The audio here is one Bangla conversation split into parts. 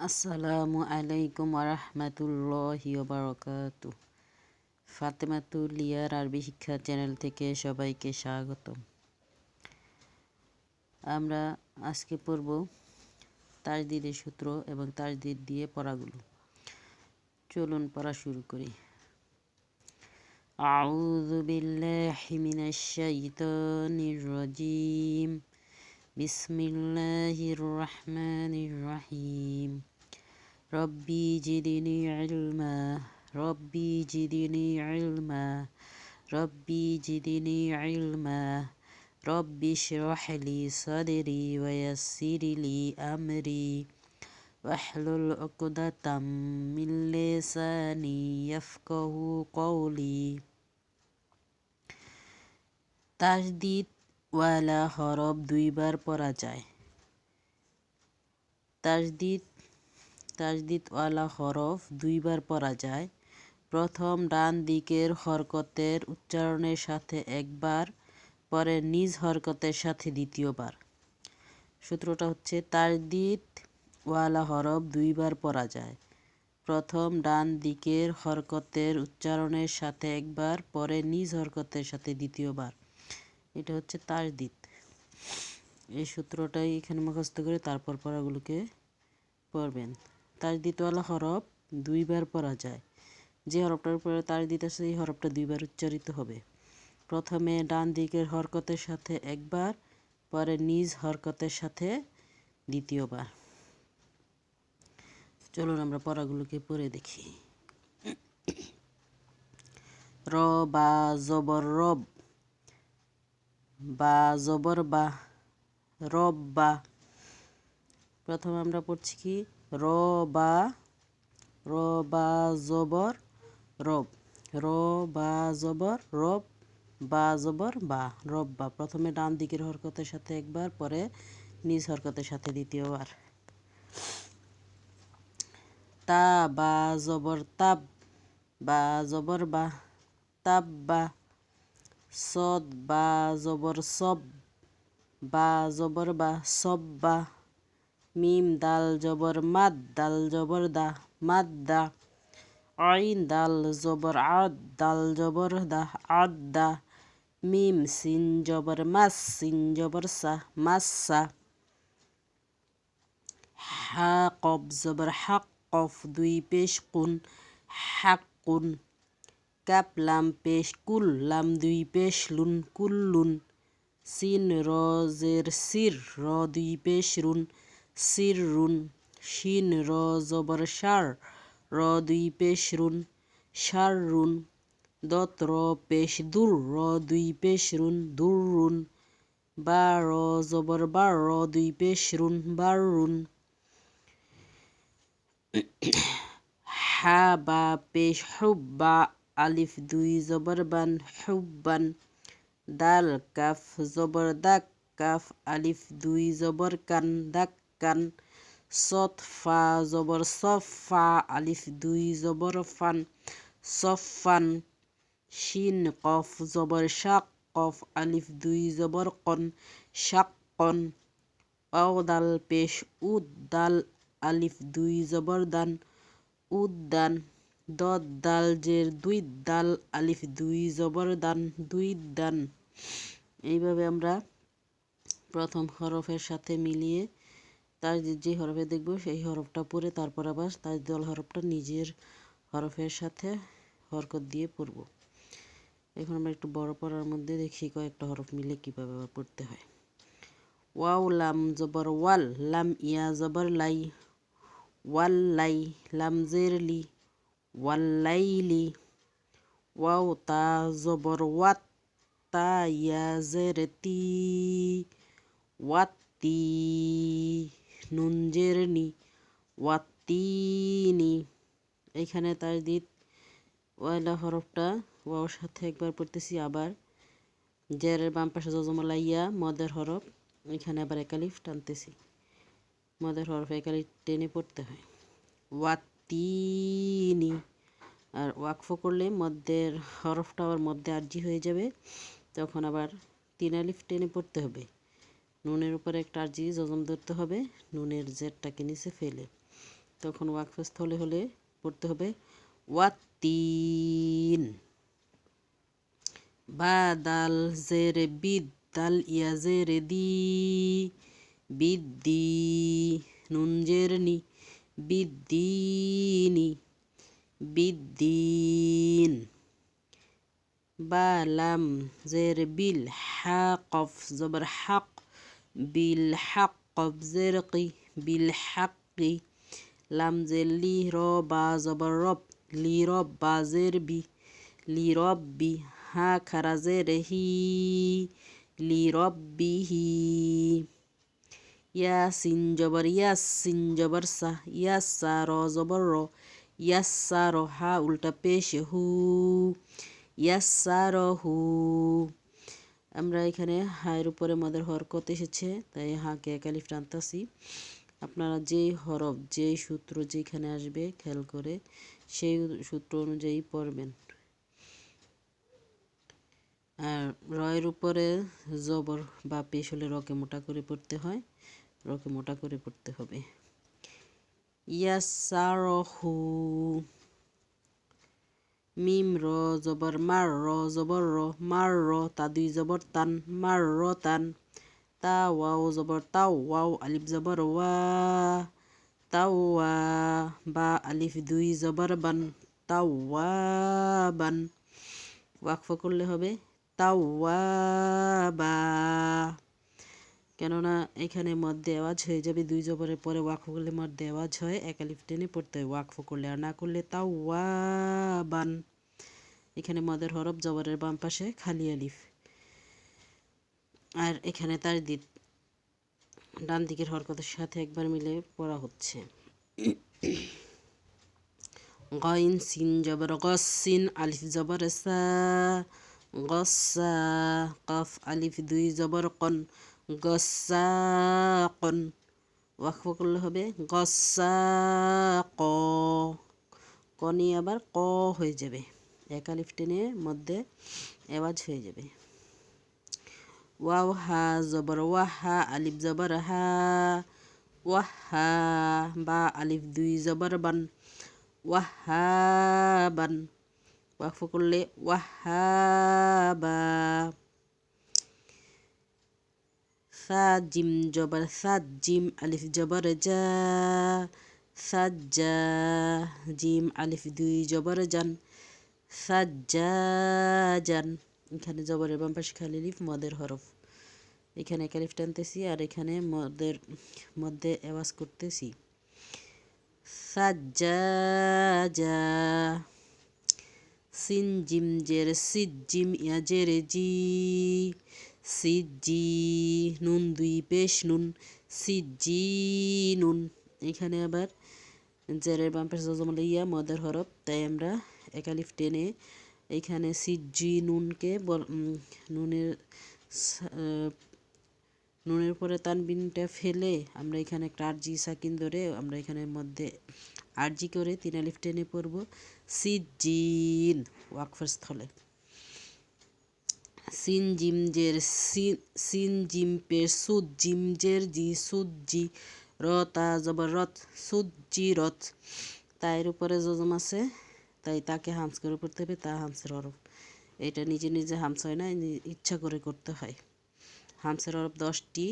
আসসালামু আলাইকুম ওরহমতুল্লাহি ওবারাকাতুহ। ফাতেমাতুল লিয়ার আরবি শিক্ষা চ্যানেল থেকে সবাইকে স্বাগতম। আমরা আজকে পড়ব তাজদিদের সূত্র এবং তাজদিদ দিয়ে পড়াগুলো। চলুন পড়া শুরু করি। আউযু বিল্লাহি মিনাশ শাইতানির রাজিম। বিসমিল্লাহির রহমানির রহিম। রব্বি জিদনি ইলমা রব্বি জিদনি ইলমা রব্বি জিদনি ইলমা রব্বি ইশরাহ লি সাদরি ওয়া ইয়াসসির লি আমরি ওয়াহলুল উকদাতাম মিন লিসানি ইয়াফকাহু কওলি। তাজদিদ ওয়ালা হরফ দুইবার পড়া যায়। তাজদিদ ওয়ালা হরফ দুইবার পড়া যায়। প্রথম ডান দিকের হরকতের উচ্চারণের সাথে একবার, পরে নিজ হরকতের সাথে দ্বিতীয়বার। সূত্রটা হচ্ছে তাজদিদ ওয়ালা হরফ দুইবার পড়া যায়। প্রথম ডান দিকের হরকতের উচ্চারণের সাথে একবার, পরে নিজ হরকতের সাথে দ্বিতীয়বার। এটা হচ্ছে তাজদিদ। এই সূত্রটাই এখানে মুখস্থ করে তারপর পড়াগুলোকে পড়বেন। তাজদিদওয়ালা হরফ দুইবার পড়া যায়। যে হরফটার উপরে তাজদিদ আছে সেই হরফটা দুইবার উচ্চারিত হবে। প্রথমে ডান দিকের হরকতের সাথে একবার, পরে নিজ হরকতের সাথে দ্বিতীয়বার। চলুন আমরা পড়াগুলোকে পড়ে দেখি। র বা জবর রব, বা জবর বা, রব বা। প্রথমে আমরা পড়ছি কি র বা জবর রব, র বা জবর রব, বা জবর বা, রব বা। প্রথমে ডান দিকের হরকতের সাথে একবার, পরে নিজ হরকতের সাথে দ্বিতীয়বার। তা বা জবর তাব, বা জবর বা, তাব বা। সদ বা জবর সব, বা জবর বা, সব বা। মিম দাল জবর মাদ, দাল জবর দা, মাদ দা। আইন দাল জবর আদ, দাল জবর দা, আদ দা। মিম সিন জবর মাস, সিন জবর সা, মাস সা। হা কফ জবর হাক, কফ দুই পেশ কুন, হাক কুন। কাপ লাম পেশ কুল, লাম দুই পেশ লুন, কুল্লুন। সিন র জের সির, র দুই পেশ রুন, সির রুন। শিন র জবর সার, র দুই পেশ রুন, সার রুন। দত র পেশ দুর, র দুই পেশ রুন, দুর রুন। বা র জবর বার, র দুই পেশ রুন, বার রুন। হা বা পেশ হুব, বা আলিফ দুই জবর বান, হুব্বান। দাল কাফ জবর দাক, কাফ আলিফ দুই জবর কান, দাক কান। সৎ ফা জবর সফ, ফা আলিফ দুই জবর ফান, সফান। শিন কফ জবর শাক, কফ আলিফ দুই জবর কন, শাক্কন। অ দাল পেশ উদ, দাল আলিফ দুই জবর দান, উদ্দান। দদ দাল জের দুই, দাল আলিফ দুই জবর দান, দুই দান। এইভাবে আমরা প্রথম হরফের সাথে মিলিয়ে তাজদিদ যে হরফে দেখব সেই হরফটা পড়ে তারপর আবার তাজদিদ হরফটা নিজের হরফের সাথে হরকত দিয়ে পড়ব। এখন আমরা একটু বড় পড়ার মধ্যে দেখি কয়েকটা হরফ মিলে কীভাবে আবার পড়তে হয়। ওয়াও লাম জবর ওয়াল, লাম ইয়া জবর লাই, ওয়াল্লাই। লাম জের লি, ওয়াল্লাইলি। ওয়াও তা জবর ওয়াত, তা ইয়া জের তি, ওয়াত্তি। নুন জের নি, ওয়াত্তিনি। এখানে তাজদিদ ওয়ালা হরফটা ওয়াওর সাথে একবার পড়তেছি, আবার জেরের বাম পাশে জজমলাইয়া মদের হরফ, এখানে আবার একালিফ টানতেছি। মদের হরফ একালিফ টেনে পড়তে হয়। ওয়াত্তিনি। আর ওয়াকফ করলে মধ্যের হরফটা আবার মধ্যে আরজি হয়ে যাবে, তখন আবার তিন আলিফ টেনে পড়তে হবে। নুনের উপরে একটা আরজি জজম ধরতে হবে, নুনের জেরটাকে নিচে ফেলে। তখন ওয়াকফ স্থলে হলে পড়তে হবে ওয়াত্তিন। বা দাল জেরে বিদ দাল ইয়া জেরে দি বিদ্দি নুন জের নি বিদ্দিনি বিদ্দিন। বা লাম জের বিল হা কফ জবর হক বিল হক কফ জের কি বিল হাক্কি। লাম জের লি র বা জবর রব লি রব বা জের বি লি রব্বি। হা খারা জের হি লি রব্বিহি। ইয়াসিন জবর ইয়াসিন জবর সা ইয়াসা র জবর র ইয়াসা র। হা উল্টা পেশ হু ইয়াসা র হু। আমরা এখানে হায়ের উপরে মদের হরকত এসেছে তাই হাকে এক আলিফ টানতাছি। আপনারা যেই হরফ যেই সূত্র যেখানে আসবে খেয়াল করে সেই সূত্র অনুযায়ী পড়বেন। আর রয়ের উপরে জবর বা পেশ হলে রকে মোটা করে পড়তে হয়, রকে মোটা করে পড়তে হবে। ইয়াসারহু। মিম র জবর মার র জবর র মার র তা দুই জবর তান মার র তান। তা ওয়াও জবর তাও ওয়াও আলিফ জবর ওয়া তাও ওয়া। বা আলিফ দুই জবর বান তাও ওয়া বান। ওয়াকফ করলে হবে তাও ওয়া বা। কেননা এখানে মধ্যে আওয়াজ হয়ে যাবে, দুই জবরের পরে ওয়াকফ করলে মধ্যে আওয়াজ হয়, এক আলিফ টেনে পড়তে হয় ওয়াকফ করলে, আর না করলে তাও ওয়া বান। এখানে মদের হরফ জবরের বাম পাশে খালি আলিফ। আর এখানে তারদিদ ডান দিকের হরকতের সাথে একবার মিলে পড়া হচ্ছে। গইন সিন জবর গসিন আলিফ জবর সা গসা। কফ আলিফ দুই জবর কন গসাকন। ওয়াকফ করলে হবে গসাক। কনি আবার ক হয়ে যাবে, এক আলিফ টেনে মধ্যে আওয়াজ হয়ে যাবে। ওয়াও হা জবর ওয়াহা আলিফ জবর হা ওয়াহা। বা আলিফ দুই জবর বান ওয়াহাবান। ওয়াকফ করলে ওয়াহাবা। সা জিম জবর সাদ জিম আলিফ জবর জা সাজ্জা। জিম আলিফ দুই জবর জান সাজ্জাজান। এখানে জবরের বাম পাশে খালি আলিফ মদের হরফ, এখানে এক আলিফ টানতেছি আর এখানে মদের মধ্যে আওয়াজ করতেছি সাজ্জাজা। সিন জিম জের সিদ জিম ইয়া জেরে জি সিজি। নুন দুই পেশ নুন সিজি নুন। এখানে আবার জেরের বাম পাশে জজমল ইয়া মদের হরফ, তাই আমরা এক আলিফ টেনে এখানে সিজি নুনকে নুনের পরে তানবিনটা ফেলে আমরা এখানে একটা আরজি সাকিন ধরে আমরা এখানে মধ্যে আরজি করে তিন আলিফ টেনে পড়ব সিজিন ওয়াকফের স্থলে। সিন জিম জের সিন জিম পেশ সুদ জিম জের জি সুজি। র তা জবর রত সুজি রত। তাইয়ের উপরে জজম আছে তাই তাকে হামস করে পড়তে হবে, তা হামসের হরফ। এটা নিজে নিজে হামস হয় না, ইচ্ছা করে করতে হয়। হামসের হরফ 10টি,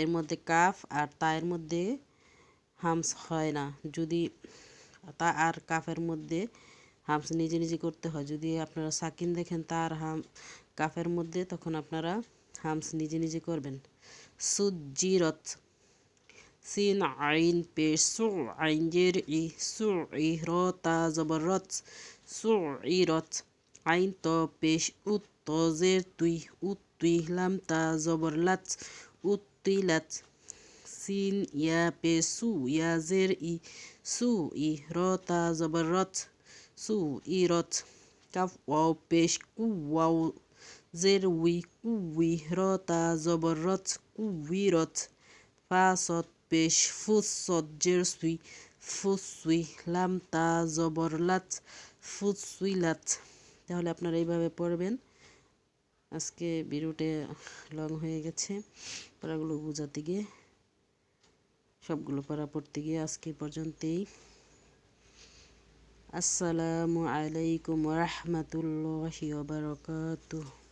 এর মধ্যে কাফ আর তায়ের মধ্যে হামস হয় না। যদি তা আর কাফের মধ্যে হামস নিজে নিজে করতে হয়। যদি আপনারা সাকিন দেখেন তার কাফের মধ্যে, তখন আপনারা হামস নিজে নিজে করবেন। সুজিরত। সিন আইন পেশ সু আইন জের ই সু ই। র তা জবর রত সু ই রত। আইন ত পেশ উত ত জের তুই উত তুই। লাম তা জবর লাত উত্তিলাত। সিন ইয়া পেশ সু ইয়া জের ই সু ই। র তা জবর রত সু ই রত। কাফ ওয়াও পেশ কু ওয়াও জের উই কুই। র তা জবর রত কুই রত। ফা সত পেশ ফুস সত জের সুই ফুসুই। লাম তা জবর লাত ফুসুইলাত। তাহলে আপনারা এইভাবে পড়বেন। আজকে ভিডিওটা লং হয়ে গেছে, পড়াগুলো বোঝাতে গিয়ে। সবগুলো পারা পড়তে গিয়ে আজকে পর্যন্তই। আসসালামু আলাইকুম ওয়া রাহমাতুল্লাহি ওয়া বারাকাতুহু।